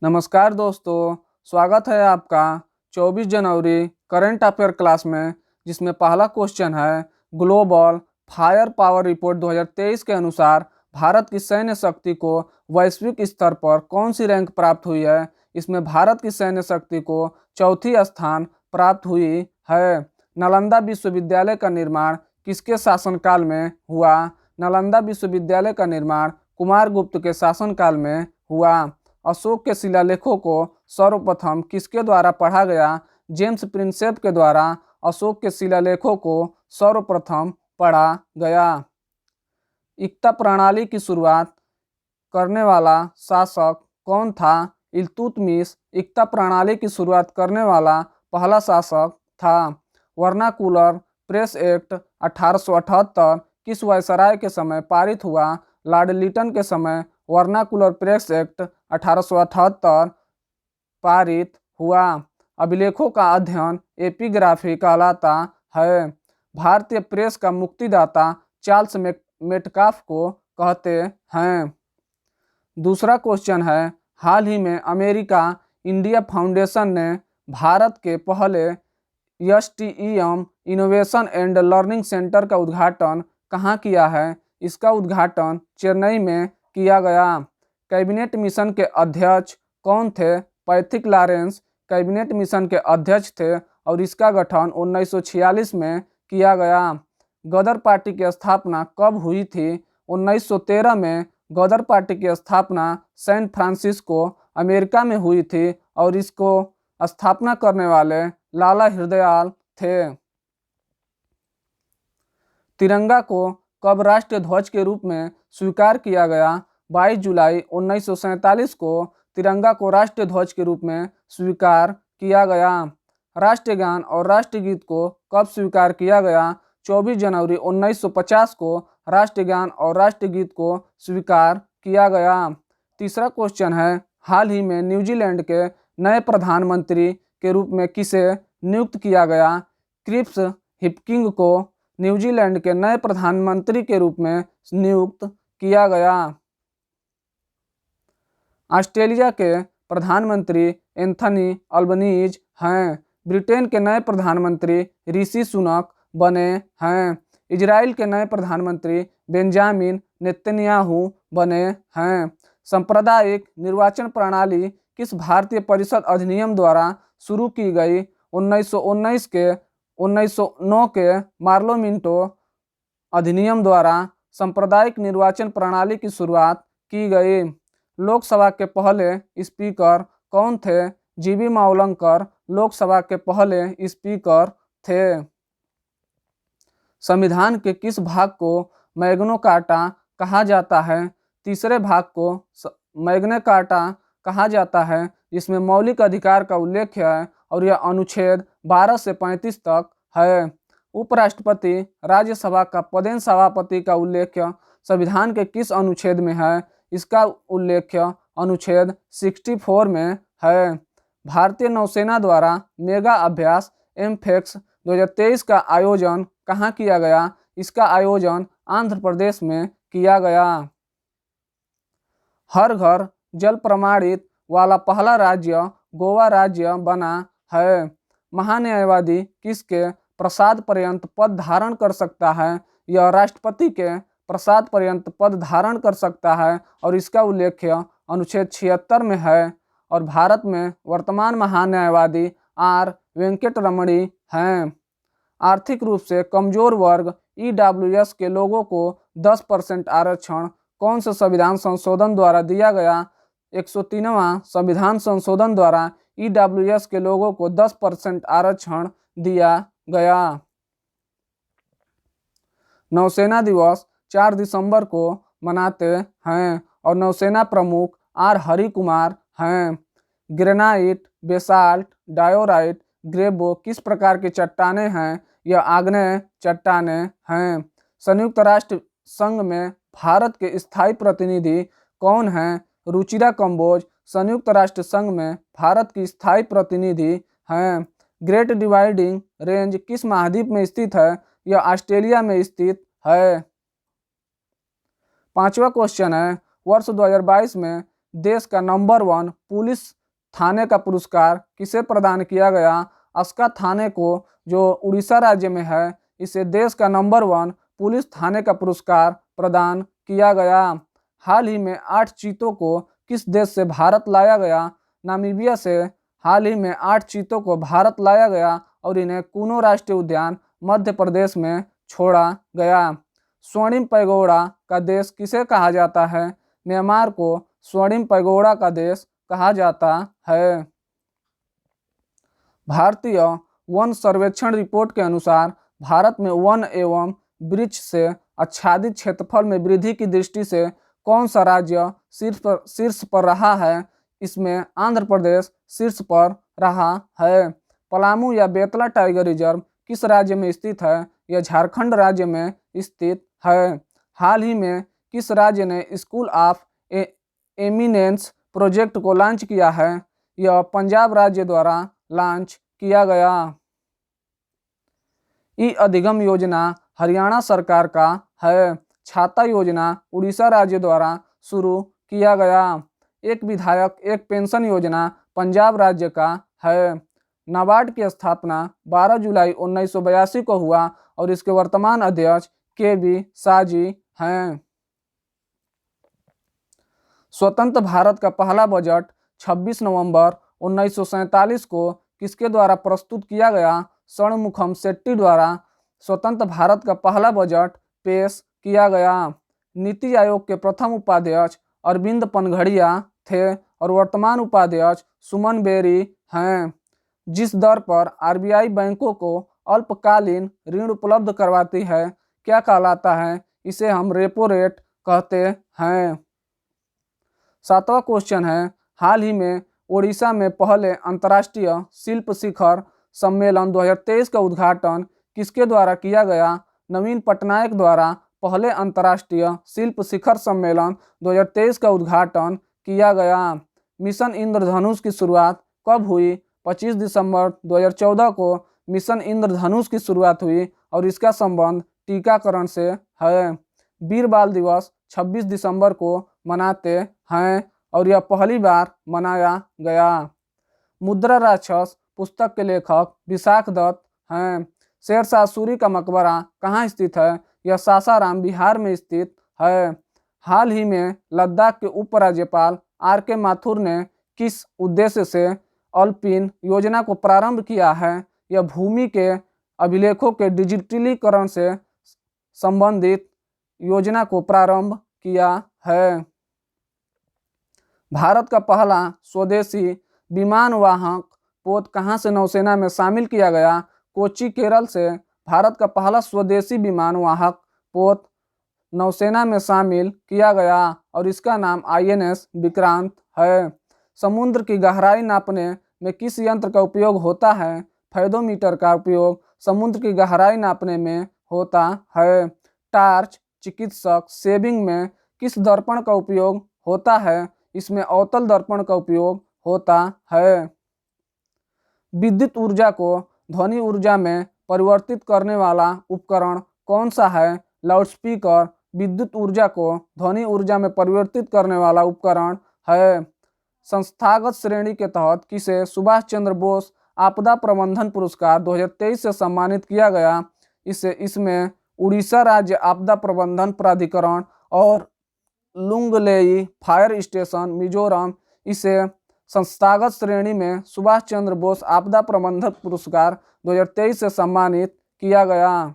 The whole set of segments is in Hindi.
नमस्कार दोस्तों, स्वागत है आपका 24 जनवरी करंट अफेयर क्लास में, जिसमें पहला क्वेश्चन है ग्लोबल फायर पावर रिपोर्ट 2023 के अनुसार भारत की सैन्य शक्ति को वैश्विक स्तर पर कौन सी रैंक प्राप्त हुई है। इसमें भारत की सैन्य शक्ति को चौथी स्थान प्राप्त हुई है। नालंदा विश्वविद्यालय का निर्माण किसके शासनकाल में हुआ। नालंदा विश्वविद्यालय का निर्माण कुमारगुप्त के शासनकाल में हुआ। अशोक के शिलालेखों को सर्वप्रथम किसके द्वारा पढ़ा गया। जेम्स प्रिंसेप के द्वारा अशोक के शिलालेखों को सर्वप्रथम पढ़ा गया। इक्ता प्रणाली की शुरुआत करने वाला शासक कौन था। इल्तुतमिश इक्ता प्रणाली की शुरुआत करने वाला पहला शासक था। वर्नाकुलर प्रेस एक्ट 1878 किस वायसराय के समय पारित हुआ। लॉर्ड लिटन के समय वर्नाकुलर प्रेस एक्ट 1878 पारित हुआ। अभिलेखों का अध्ययन एपिग्राफी कहलाता है। भारतीय प्रेस का मुक्तिदाता चार्ल्स मेटकाफ को कहते हैं। दूसरा क्वेश्चन है, हाल ही में अमेरिका इंडिया फाउंडेशन ने भारत के पहले STEM innovation and learning centre का उद्घाटन कहाँ किया है। इसका उद्घाटन चेन्नई में किया गया। कैबिनेट मिशन के अध्यक्ष कौन थे। पैथिक लॉरेंस कैबिनेट मिशन के अध्यक्ष थे और इसका गठन 1946 में किया गया। गदर पार्टी की स्थापना कब हुई थी। 1913 में गदर पार्टी की स्थापना सैन फ्रांसिस्को अमेरिका में हुई थी और इसको स्थापना करने वाले लाला हृदयाल थे। तिरंगा को कब राष्ट्रीय ध्वज के रूप में स्वीकार किया गया। 22 जुलाई 1947 को तिरंगा को राष्ट्रीय ध्वज के रूप में स्वीकार किया गया। राष्ट्रगान और राष्ट्रगीत को कब स्वीकार किया गया। 24 जनवरी 1950 को राष्ट्रगान और राष्ट्रगीत को स्वीकार किया गया। तीसरा क्वेश्चन है, हाल ही में न्यूजीलैंड के नए प्रधानमंत्री के रूप में किसे नियुक्त किया गया। क्रिप्स हिप्किंग को न्यूजीलैंड के नए प्रधानमंत्री के रूप में नियुक्त किया गया। ऑस्ट्रेलिया के प्रधानमंत्री एंथनी अल्बनीज हैं। ब्रिटेन के नए प्रधानमंत्री ऋषि सुनक बने हैं। इजराइल के नए प्रधानमंत्री बेंजामिन नेतन्याहू बने हैं। सांप्रदायिक निर्वाचन प्रणाली किस भारतीय परिषद अधिनियम द्वारा शुरू की गई। 1909 के पार्लियामेंटो अधिनियम द्वारा सांप्रदायिक निर्वाचन प्रणाली की शुरुआत की गई। लोकसभा के पहले स्पीकर कौन थे। जीबी मावलंकर लोकसभा के पहले स्पीकर थे। संविधान के किस भाग को मैग्ना कार्टा कहा जाता है। तीसरे भाग को मैग्ना कार्टा कहा जाता है, जिसमें मौलिक अधिकार का उल्लेख है और यह अनुच्छेद 12 से 35 तक है। उपराष्ट्रपति राज्यसभा का पदेन सभापति का उल्लेख संविधान के किस अनुच्छेद में है। इसका उल्लेख अनुच्छेद 64 में है। भारतीय नौसेना द्वारा मेगा अभ्यास एमफेक्स 2023 का आयोजन कहाँ किया गया। इसका आयोजन आंध्र प्रदेश में किया गया। हर घर जल प्रमाणित वाला पहला राज्य गोवा राज्य बना है। महान्यायवादी किसके प्रसाद पर्यंत पद धारण कर सकता है। यह राष्ट्रपति के प्रसाद पर्यंत पद धारण कर सकता है और इसका उल्लेख अनुच्छेद 76 में है। और भारत में वर्तमान महान्यायवादी आर वेंकटरमणी हैं। आर्थिक रूप से कमजोर वर्ग EWS के लोगों को 10% आरक्षण कौन से संविधान संशोधन द्वारा दिया गया। 103वां संविधान संशोधन द्वारा EWS के लोगों को 10% आरक्षण दिया गया। नौसेना दिवस 4 दिसंबर को मनाते हैं और नौसेना प्रमुख R हरि कुमार हैं। ग्रेनाइट, बेसाल्ट, डायोराइट, ग्रेबो किस प्रकार की चट्टानें हैं। यह आग्नेय चट्टानें हैं। संयुक्त राष्ट्र संघ में भारत के स्थायी प्रतिनिधि कौन हैं। रुचिरा कंबोज संयुक्त राष्ट्र संघ में भारत की स्थायी प्रतिनिधि हैं। ग्रेट डिवाइडिंग रेंज किस महाद्वीप में स्थित है। यह ऑस्ट्रेलिया में स्थित है। पांचवा क्वेश्चन है, वर्ष 2022 में देश का नंबर 1 पुलिस थाने का पुरस्कार किसे प्रदान किया गया? अस्का थाने को, जो उड़ीसा राज्य में है, इसे देश का नंबर 1 पुलिस थाने का पुरस्कार प्रदान किया गया। हाल ही में 8 चीतों को किस देश से भारत लाया गया? नामीबिया से हाल ही में 8 चीतों को भारत लाया गया और इन्हें कुनो राष्ट्रीय उद्यान मध्य प्रदेश में छोड़ा गया। स्वर्णिम पैगोडा का देश किसे कहा जाता है? म्यांमार को स्वर्णिम पैगोडा का देश कहा जाता है। भारतीय वन सर्वेक्षण रिपोर्ट के अनुसार भारत में वन एवं वृक्ष से आच्छादित क्षेत्रफल में वृद्धि की दृष्टि से कौन सा राज्य शीर्ष पर रहा है? इसमें आंध्र प्रदेश शीर्ष पर रहा है। पलामू या बेतला टाइगर रिजर्व किस राज्य में स्थित है? यह झारखंड राज्य में स्थित है। हाल ही में किस राज्य ने स्कूल ऑफ एमिनेंस प्रोजेक्ट को लॉन्च किया है? यह पंजाब राज्य द्वारा लॉन्च किया गया। ई अधिगम योजना हरियाणा सरकार का है। छाता योजना उड़ीसा राज्य द्वारा शुरू किया गया। एक विधायक एक पेंशन योजना पंजाब राज्य का है। नाबार्ड की स्थापना 12 जुलाई 1982 को हुआ और इसके वर्तमान अध्यक्ष के.बी. साजी हैं। स्वतंत्र भारत का पहला बजट 26 नवंबर 1947 को किसके द्वारा प्रस्तुत किया गया? षणमुखम शेट्टी द्वारा स्वतंत्र भारत का पहला बजट पेश किया गया। नीति आयोग के प्रथम उपाध्यक्ष अरविंद पनघड़िया थे और वर्तमान उपाध्यक्ष सुमन बेरी हैं। जिस दर पर आरबीआई बैंकों को अल्पकालीन ऋण उपलब्ध करवाती है क्या कहलाता है? इसे हम रेपो रेट कहते हैं। 7वां क्वेश्चन है, हाल ही में ओडिशा में पहले अंतर्राष्ट्रीय शिल्प शिखर सम्मेलन 2023 का उद्घाटन किसके द्वारा किया गया? नवीन पटनायक द्वारा पहले अंतर्राष्ट्रीय शिल्प शिखर सम्मेलन 2023 का उद्घाटन किया गया। मिशन इंद्रधनुष की शुरुआत कब हुई? 25 दिसंबर 2014 को मिशन इंद्रधनुष की शुरुआत हुई और इसका संबंध टीकाकरण से है। वीर बाल दिवस 26 दिसंबर को मनाते हैं और यह पहली बार मनाया गया। मुद्रा राक्षस पुस्तक के लेखक विशाख दत्त हैं। शेरशाह सूरी का मकबरा कहाँ स्थित है? यह सासाराम बिहार में स्थित है। हाल ही में लद्दाख के उपराज्यपाल आर.के. माथुर ने किस उद्देश्य से अल्पिन योजना को प्रारंभ किया है? यह भूमि के अभिलेखों के डिजिटलीकरण से संबंधित योजना को प्रारंभ किया है। भारत का पहला स्वदेशी विमानवाहक पोत कहाँ से नौसेना में शामिल किया गया? कोच्चि केरल से भारत का पहला स्वदेशी विमानवाहक पोत नौसेना में शामिल किया गया और इसका नाम INS विक्रांत है। समुद्र की गहराई नापने में किस यंत्र का उपयोग होता है? फैदोमीटर का उपयोग समुद्र की गहराई नापने में होता है। टार्च चिकित्सक सेविंग में किस दर्पण का उपयोग होता है? इसमें अवतल दर्पण का उपयोग होता है। विद्युत ऊर्जा को ध्वनि ऊर्जा में परिवर्तित करने वाला उपकरण कौन सा है? लाउडस्पीकर विद्युत ऊर्जा को ध्वनि ऊर्जा में परिवर्तित करने वाला उपकरण है। संस्थागत श्रेणी के तहत किसे सुभाष चंद्र बोस आपदा प्रबंधन पुरस्कार 2023 से सम्मानित किया गया? इसमें उड़ीसा राज्य आपदा प्रबंधन प्राधिकरण और लुंगलेई फायर स्टेशन मिजोरम इसे संस्थागत श्रेणी में सुभाष चंद्र बोस आपदा प्रबंधन पुरस्कार 2023 से सम्मानित किया गया।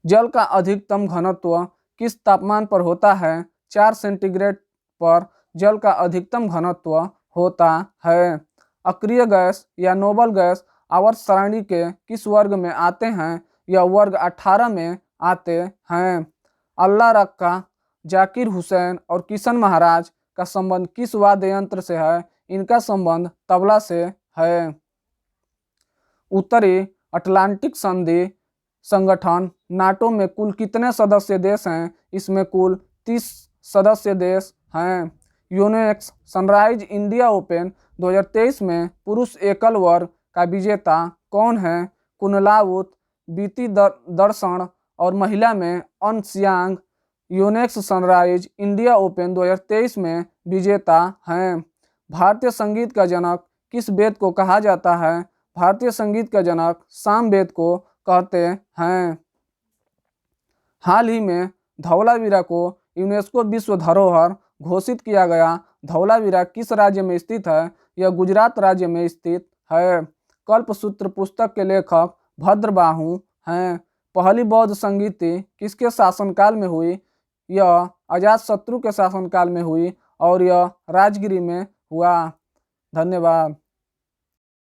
जल का अधिकतम घनत्व किस तापमान पर होता है? 4 सेंटीग्रेड पर जल का अधिकतम घनत्व होता है। अक्रिय गैस या नोबल गैस आवर्त सारणी के किस वर्ग में आते हैं? यह वर्ग 18 में आते हैं। अल्लाह रक्का, जाकिर हुसैन और किशन महाराज का संबंध किस वाद्य यंत्र से है? इनका संबंध तबला से है। उत्तरी अटलांटिक संधि संगठन नाटो में कुल कितने सदस्य देश हैं? इसमें कुल 30 सदस्य देश हैं। यूनेक्स सनराइज इंडिया ओपन 2023 में पुरुष एकल वर्ग का विजेता कौन है? कुनलावुत बीती दर्शन और महिला में अनसियांग यूनेक्स सनराइज इंडिया ओपन 2023 में विजेता हैं। भारतीय संगीत का जनक किस वेद को कहा जाता है? भारतीय संगीत का जनक सामवेद को कहते हैं। हाल ही में धौलावीरा को यूनेस्को विश्व धरोहर घोषित किया गया। धौलावीरा किस राज्य में स्थित है? यह गुजरात राज्य में स्थित है। कल्पसूत्र पुस्तक के लेखक भद्रबाहु हैं। पहली बौद्ध संगीति किसके शासनकाल में हुई? यह अजातशत्रु के शासनकाल में हुई और यह राजगिरी में हुआ। धन्यवाद।